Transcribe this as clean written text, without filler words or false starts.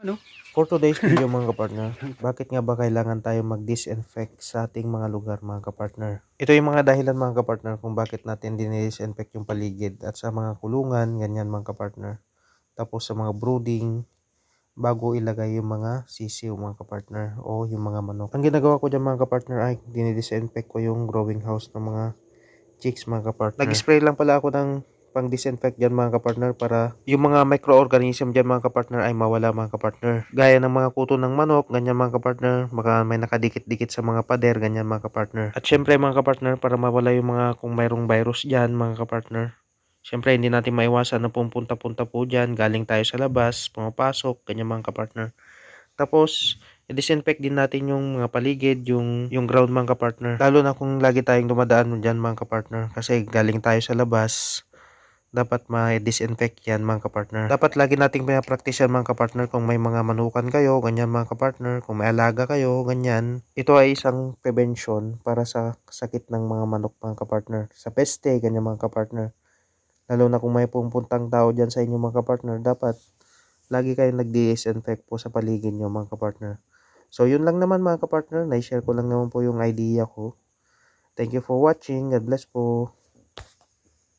Ano? For today's video mga kapartner, bakit nga ba kailangan tayo mag-disinfect sa ating mga lugar mga kapartner? Ito yung mga dahilan mga kapartner kung bakit natin dinidisinfect yung paligid at sa mga kulungan, ganyan mga kapartner. Tapos sa mga brooding, bago ilagay yung mga sisiw mga kapartner o yung mga manok. Ang ginagawa ko dyan mga kapartner ay dinidisinfect ko yung growing house ng mga chicks mga kapartner. Nag-spray lang pala ako ng pang disinfect dyan mga kapartner para yung mga microorganism dyan mga kapartner ay mawala mga kapartner. Gaya ng mga kuto ng manok, ganyan mga kapartner, baka may nakadikit-dikit sa mga pader, ganyan mga kapartner. At syempre mga kapartner, para mawala yung mga kung mayroong virus dyan mga kapartner. Syempre hindi natin maiwasan na pumunta-punta po dyan, galing tayo sa labas, pumapasok, ganyan mga kapartner. Tapos, i-disinfect din natin yung mga paligid, yung ground mga kapartner. Lalo na kung lagi tayong dumadaan dyan mga kapartner. Kasi galing tayo sa labas, dapat ma-disinfect yan mga kapartner. Dapat lagi nating pinapractice yan mga kapartner kung may mga manukan kayo, ganyan mga kapartner. Kung may alaga kayo, ganyan. Ito ay isang prevention para sa sakit ng mga manok mga kapartner. Sa peste, ganyan mga kapartner. Lalo na kung may pumupuntang tao dyan sa inyo mga kapartner, dapat lagi kayong nag-disinfect po sa paligid nyo mga kapartner. So yun lang naman mga kapartner, na-share ko lang naman po yung idea ko. Thank you for watching. God bless po.